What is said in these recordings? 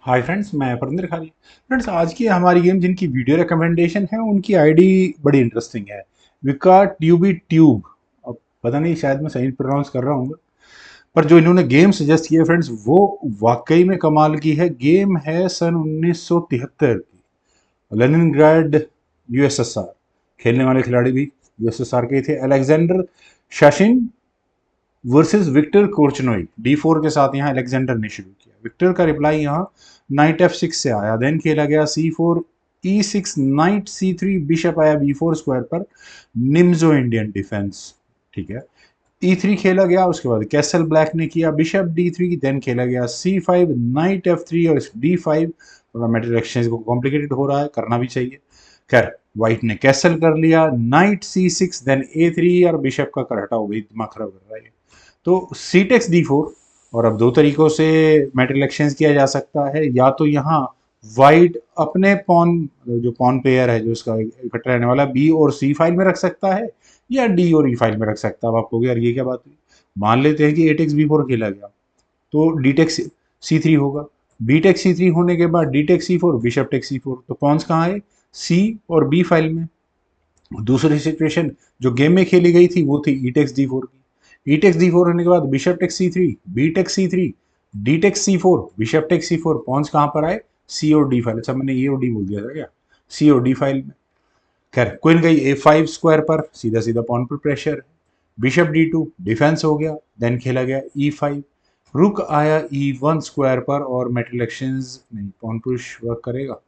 Hi friends, मैं परिंदर खाली। Friends, आज की हमारी गेम जिनकी वीडियो रिकमेंडेशन है उनकी आईडी बड़ी इंटरेस्टिंग है। विका ट्यूबी ट्यूब। अब पता नहीं, शायद मैं सही प्रोनाउंस कर रहा हूँ, पर जो इन्होंने गेम सजेस्ट किया फ्रेंड्स वो वाकई में कमाल की है। गेम है सन 1973 की, लेनिनग्राड यूएसएसआर। खेलने वाले खिलाड़ी भी यूएसएसआर के थे। Alexander Shashin versus Victor Korchnoi. D4 के साथ यहाँ अलेक्जेंडर ने शुरू किया। विक्टर का रिप्लाई यहाँ नाइट F6 से आया। देन खेला गया C4 E6 night C3। Bishop आया B4 स्क्वायर पर। निम्जो इंडियन डिफेंस। ठीक है। E3 खेला गया। उसके बाद कैसल ब्लैक ने किया बिशप D3। देन खेला गया C5 नाइट F3 और D5। थोड़ा मेटल एक्सचेंज को कॉम्प्लिकेटेड हो रहा है, करना भी चाहिए। खैर, व्हाइट ने कैसल कर लिया नाइट C6 देन A3 और बिशप का करहटा हो गई, दिमाग खराब कर रहा है। तो सी टेक्स D4। और अब दो तरीकों से मेटल एक्सचेंज किया जा सकता है। या तो यहाँ वाइट अपने पॉन, जो पॉन पेयर है जो इसका इकट्ठा रहने वाला, बी और सी फाइल में रख सकता है, या डी और ई फाइल में रख सकता है। अब आप कहोगे यार ये क्या बात हुई। मान लेते हैं कि ए टेक्स B4 खेला गया, तो डी टेक्स C3 होगा। बी टेक्स C3 होने के बाद D takes C4, bishop takes C4। तो पॉन्स कहाँ है? सी और बी फाइल में। दूसरी सिचुएशन जो गेम में खेली गई थी वो थी ई टेक्स D4 की। ई टेक्स D4 होने के बाद bishop takes C3, B takes C3, D takes C4, bishop takes C4। Pawns कहाँ पर आए? सी और डी फाइल। अच्छा, मैंने ए और डी बोल दिया था क्या? सी और डी फाइल में। खैर, क्वीन गई A5 स्क्वायर पर, सीधा सीधा पॉन पर प्रेशर है। बिशप D2 डिफेंस हो गया। देन खेला गया E5। रुक आया E1 स्क्वायर पर और मेटल एक्सचेंज नहीं, पॉन पुश वर्क करेगा।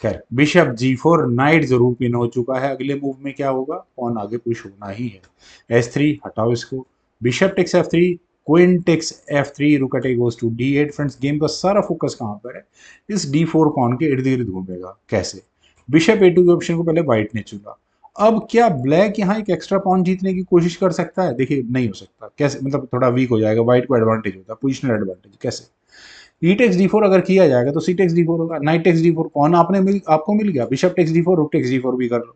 खैर, बिशप G4 नाइट जरूर पिन हो चुका है। अगले मूव में क्या होगा? पॉन आगे पुश होना ही है। S3 हटाओ इसको। Bishop takes F3, queen takes F3, rook attack goes to D8। Friends, game का सारा फोकस कहाँ पर है? इस D4 पॉन के इर्द गिर्द घूमेगा। कैसे? बिशप A2 के ऑप्शन को पहले व्हाइट ने चुना। अब क्या ब्लैक यहाँ एक एक्स्ट्रा पॉन जीतने की कोशिश कर सकता है? देखिए, नहीं हो सकता। कैसे? मतलब थोड़ा वीक हो जाएगा। व्हाइट को एडवांटेज होता है, पोजिशनल एडवांटेज। कैसे? ई टेक्स D4 अगर किया जाएगा तो सी टेक्स D4 होगा। नाइट टेक्स D4 कौन आपको मिल गया। Bishop takes D4, rook takes D4 भी कर लो।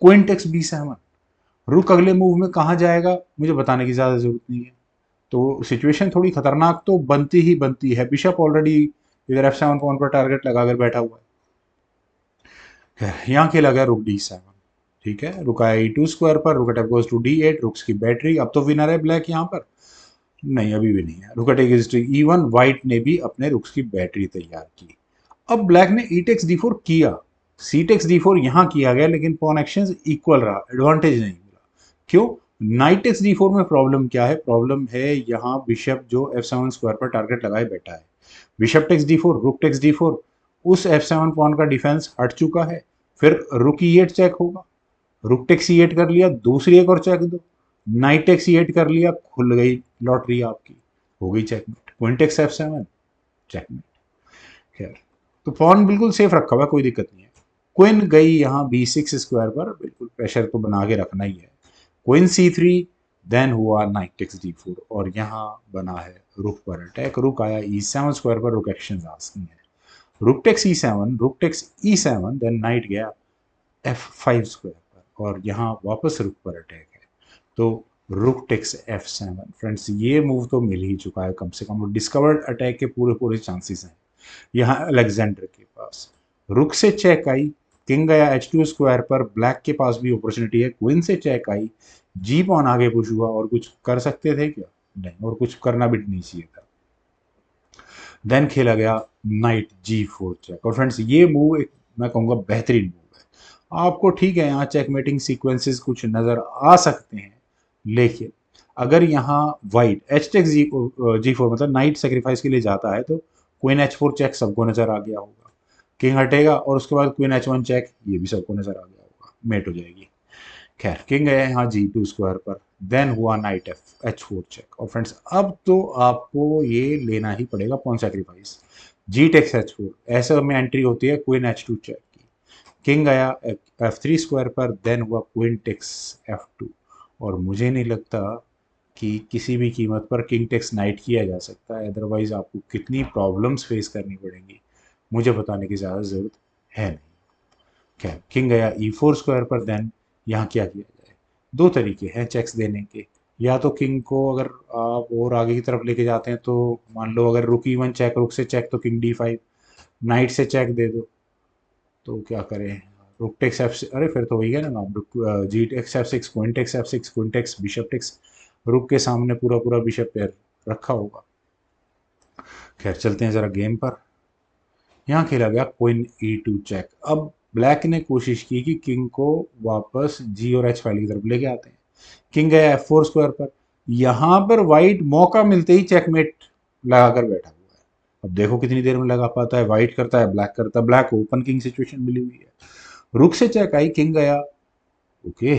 Queen takes B7। रुक अगले मूव में कहाँ जाएगा मुझे बताने की ज्यादा जरूरत नहीं है। तो सिचुएशन थोड़ी खतरनाक तो बनती ही बनती है। बिशप ऑलरेडी इधर F7 पॉन पर टारगेट लगाकर बैठा हुआ है। यहाँ खेला गया रुक D7। ठीक है, रुक आया E2 स्क्वायर पर, रुक अटैक गोज टू D8। रुक्स की बैटरी। अब तो विनर है ब्लैक यहाँ पर। नहीं, अभी भी नहीं है। रुक अटैक इज E1। व्हाइट ने भी अपने रुक्स की बैटरी तैयार की। अब ब्लैक ने ई टेक्स D4 किया। सी टेक्स D4 यहां किया गया, लेकिन पॉन एक्सचेंज इक्वल रहा, एडवांटेज नहीं मिला। क्यों? नाइट टेक्स D4 में प्रॉब्लम क्या है? प्रॉब्लम है यहाँ बिशप जो F7 स्क्वायर पर टारगेट लगाए बैठा है। Bishop takes D4, rook takes D4, उस F7 पॉन का डिफेंस हट चुका है। फिर रुक E8 चेक होगा। रुक टेक्स E8 कर लिया, दूसरी एक और चेक दो। नाइट टेक्स E8 कर लिया, खुल गई लॉटरी आपकी, हो गई checkmate. Queen takes F7, checkmate. खैर, तो पॉन बिल्कुल सेफ रखा हुआ है, कोई दिक्कत नहीं है। क्वीन गई यहाँ B6 स्क्वायर पर, बिल्कुल प्रेशर तो बना के रखना ही है। क्वीन C3, देन हुआ नाइट टेक्स D4 और यहाँ बना है रुक पर अटैक। रुक आया E7 स्क्वायर पर, रुक एक्शन आस्किंग है। Rook takes E7, rook takes E7, then night गया F5 स्क्वायर पर और यहाँ वापस रुक पर अटैक है। तो रुक टेक्स F7। फ्रेंड्स, ये मूव तो मिल ही चुका है कम से कम। डिस्कवर्ड अटैक के पूरे पूरे चांसेस हैं यहाँ अलेक्जेंडर के पास। रुक से चेक आई, किंग गया H2 स्क्वायर पर, ब्लैक के पास भी अपॉर्चुनिटी है। क्वीन से चेक आई, जी पॉन आगे पुश हुआ। और कुछ कर सकते थे क्या? नहीं, और कुछ करना भी नहीं चाहिए था। देन खेला गया नाइट G4 चेक। और फ्रेंड्स, ये मूव एक, मैं कहूँगा, बेहतरीन मूव है। आपको ठीक है यहाँ चेकमेटिंग सीक्वेंसेस कुछ नजर आ सकते हैं, लेकिन अगर यहाँ वाइट एच टेक्स G4 मतलब नाइट सेक्रीफाइस के लिए जाता है, तो क्वीन H4 चेक सबको नजर आ गया होगा। किंग हटेगा और उसके बाद क्वीन H1 चेक, ये भी सबको नजर आ गया होगा, मेट हो जाएगी। खैर, किंग गया यहाँ G2 स्क्वायर पर, देन हुआ नाइट H4 चेक। और फ्रेंड्स, अब तो आपको ये लेना ही पड़ेगा पॉन सेक्रीफाइस। जी टेक्स H4, ऐसे में एंट्री होती है क्वीन H2 चेक की। किंग गया F3 स्क्वायर पर, देन हुआ क्वीन टेक्स F2। और मुझे नहीं लगता कि किसी भी कीमत पर किंग टेक्स नाइट किया जा सकता है, अदरवाइज आपको कितनी प्रॉब्लम्स फेस करनी पड़ेंगी मुझे बताने की ज़्यादा ज़रूरत है नहीं। खैर, किंग गया E4 स्क्वायर पर, देन यहाँ क्या किया जाए? दो तरीके हैं चेक्स देने के। या तो किंग को अगर आप और आगे की तरफ लेके जाते हैं तो मान लो अगर रुक E1 चेक, रुक से चेक तो किंग D5, नाइट से चेक दे दो, तो क्या करें, रुक टेक्स एफ, अरे फिर तो वही है ना नाम, rook G takes F6, queen takes F6, queen takes bishop takes, rook के सामने पूरा पूरा बिशप पेयर रखा होगा। खैर चलते हैं जरा गेम पर। यहाँ खेला गया क्वीन E2 चेक। अब ब्लैक ने कोशिश की कि किंग को वापस जी और एच फाइल की तरफ लेके आते हैं। किंग गया F4 स्क्वायर पर। यहाँ पर वाइट मौका मिलते ही चेकमेट लगाकर बैठा हुआ है। अब देखो कितनी देर में लगा पाता है, वाइट करता है, ब्लैक करता है, ब्लैक ओपन किंग सिचुएशन मिली हुई है। रुक से चेक आई, किंग गया ओके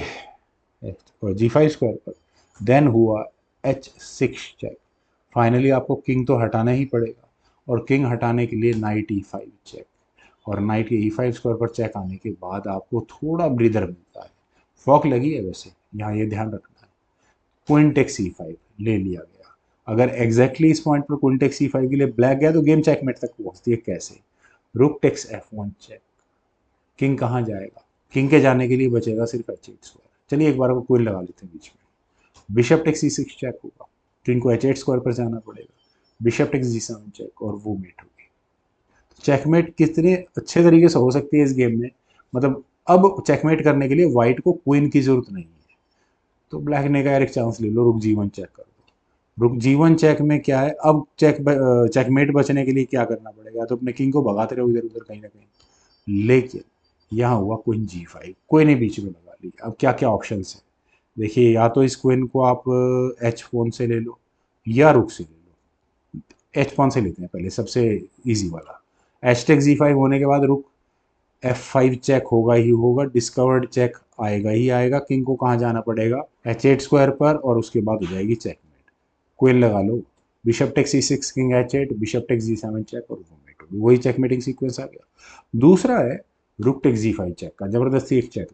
G5 स्क्वायर पर। देन हुआ H6 चेक। फाइनली आपको किंग तो हटाना ही पड़ेगा, और किंग हटाने के लिए नाइट E5 चेक, और नाइट के E5 स्क्वायर पर चेक आने के बाद आपको थोड़ा ब्रीदर मिलता है। फॉक लगी है वैसे, यहाँ ये ध्यान रखना है। क्वीन टेक्स E5 ले लिया गया। अगर एग्जैक्टली इस पॉइंट पर क्वीन टेक्स E5 के लिए ब्लैक गया तो गेम चेकमेट तक पहुंचती है। कैसे? Rook takes F1 check. King कहाँ जाएगा? किंग के जाने के लिए बचेगा सिर्फ H8 स्क्वायर। चलिए एक बार को क्वीन लगा लेते हैं बीच में। बिशप टेक्स E6 चेक होगा, किंग को H8 स्क्वायर पर जाना पड़ेगा। बिशप टेक्स G7 चेक, और वो मेट होगी। चेकमेट कितने अच्छे तरीके से हो सकती है इस गेम में, मतलब अब चेकमेट करने के लिए व्हाइट को क्वीन की जरूरत नहीं है। तो ब्लैक ने कहा यार एक चांस ले लो, रुक G1 चेक कर दो। रुक G1 चेक में क्या है, अब चेकमेट बचने के लिए क्या करना पड़ेगा, तो अपने किंग को भगाते रहो इधर उधर कहीं ना कहीं। लेकिन यहाँ हुआ क्वीन G5, क्वीन ने बीच में लगा ली। अब क्या क्या ऑप्शन है देखिए, या तो इस क्वीन को आप एच फोन से ले लो, या रुक से ले लो। एच फोन से लेते हैं पहले, सबसे इजी वाला। एच टेक G5 होने के बाद रुक F5 चेक होगा ही होगा, डिस्कवर्ड चेक आएगा ही आएगा। किंग को कहाँ जाना पड़ेगा? H8 स्क्वायर पर, और उसके बाद हो जाएगी चेकमेट। क्वीन लगा लो, bishop take C6, king H8, bishop take G7 check, और वो मेट होगी। वही चेकमेटिंग सीक्वेंस आ गया। दूसरा है रुक टेक G5 चेक का, जबरदस्ती एक चेक।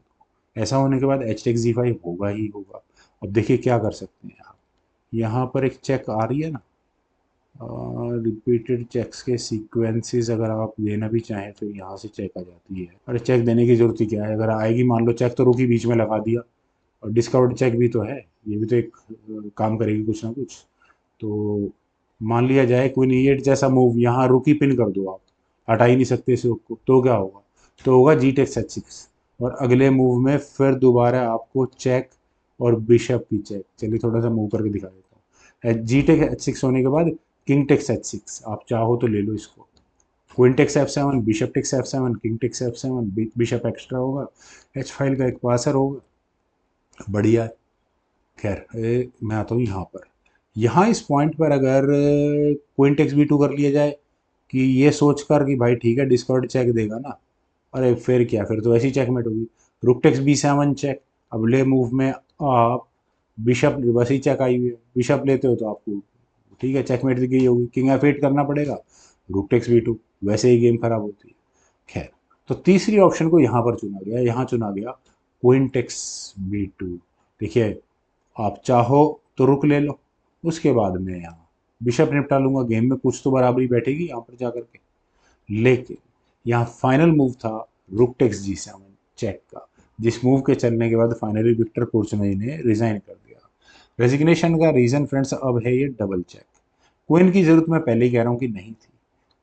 ऐसा होने के बाद एच टेक G5 होगा ही होगा। अब देखिए क्या कर सकते हैं आप, यहाँ पर एक चेक आ रही है ना, रिपीटेड चेक्स के सीक्वेंसेस अगर आप देना भी चाहें तो यहाँ से चेक आ जाती है। अरे चेक देने की जरूरत ही क्या है, अगर आएगी मान लो चेक तो रुक ही बीच में लगा दिया, और डिस्कवर्ड चेक भी तो है, ये भी तो एक काम करेगी कुछ ना कुछ। तो मान लिया जाए क्वीन E8 जैसा मूव, यहाँ रुक ही पिन कर दो आप, हटा ही नहीं सकते इस रुक को, तो क्या होगा? तो होगा जी टेक्स H6, और अगले मूव में फिर दोबारा आपको चेक और बिशप की चेक। चलिए थोड़ा सा मूव करके दिखा देता हूँ। जी टेक H6 होने के बाद किंग टेक्स H6, आप चाहो तो ले लो इसको। Queen takes F7, bishop takes F7, king takes F7, bishop extra होगा, एच फाइल का एक पासर होगा, बढ़िया है। खैर मैं आता हूँ यहाँ पर। यहाँ इस पॉइंट पर अगर क्वीन टेक्स B2 कर लिया जाए, कि ये सोच कर कि भाई ठीक है डिस्कॉर्ड चेक देगा ना, अरे फिर क्या, फिर तो ऐसी चेकमेट होगी। रुक टेक्स B7 चेक, अगले मूव में आप बिशप, बस ही चेक आई हुई है, बिशप लेते हो तो आपको ठीक है चेकमेट दी गई होगी, किंग F8 करना पड़ेगा, रुक टेक्स B2, वैसे ही गेम खराब होती है। खैर, तो तीसरी ऑप्शन को यहाँ पर चुना गया, यहाँ चुना गया क्वीन टेक्स B2। देखिए, आप चाहो तो रुक ले लो, उसके बाद में यहाँ बिशप निपटा लूंगा, गेम में कुछ तो बराबरी बैठेगी यहाँ पर जाकर के। लेकिन यहाँ फाइनल मूव था रुक टेक्स G7 चेक का, जिस मूव के चलने के बाद फाइनली विक्टर पोर्चनोई ने रिजाइन कर दिया। रेजिग्नेशन का रीजन फ्रेंड्स अब है ये डबल चेक। क्वीन की जरूरत मैं पहले ही कह रहा हूँ कि नहीं थी।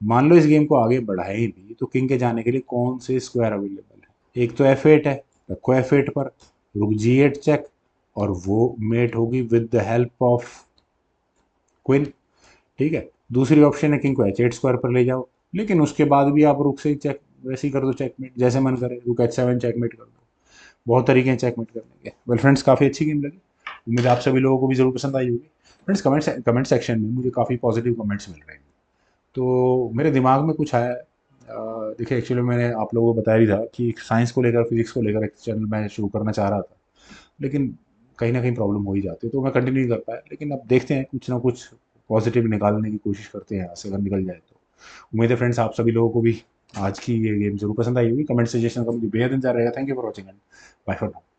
मान लो इस गेम को आगे बढ़ाए भी तो किंग के जाने के लिए कौन से स्क्वायर अवेलेबल है? एक तो F8 है, रखो F8 पर, रुक G8 चेक, और वो मेट होगी with the help of queen. ठीक है, दूसरी ऑप्शन है किंग को H8 स्क्वायर पर ले जाओ, लेकिन उसके बाद भी आप रुक से चेक, वैसे ही कर दो चेकमेट, जैसे मन करे रुक H7 चेकमेट कर दो। बहुत तरीके हैं चेकमेट करने के। वेल फ्रेंड्स, काफ़ी अच्छी गेम लगी, उम्मीद है आप सभी लोगों को भी जरूर पसंद आई होगी। फ्रेंड्स, कमेंट सेक्शन में मुझे काफ़ी पॉजिटिव कमेंट्स मिल रहे हैं, तो मेरे दिमाग में कुछ आया है। देखिए एक्चुअली मैंने आप लोगों को बताया भी था कि साइंस को लेकर, फिजिक्स को लेकर एक चैनल मैं शुरू करना चाह रहा था, लेकिन कहीं ना कहीं प्रॉब्लम हो ही जाती है, तो मैं कंटिन्यू नहीं कर पाया। लेकिन अब देखते हैं, कुछ ना कुछ पॉजिटिव निकालने की कोशिश करते हैं यहाँ से, अगर निकल जाए तो। उम्मीद है फ्रेंड्स आप सभी लोगों को भी आज की ये गेम जरूर पसंद आई होगी। कमेंट सजेशन का मुझे बेहद इंतजार रहेगा। Thank you for watching and bye for now.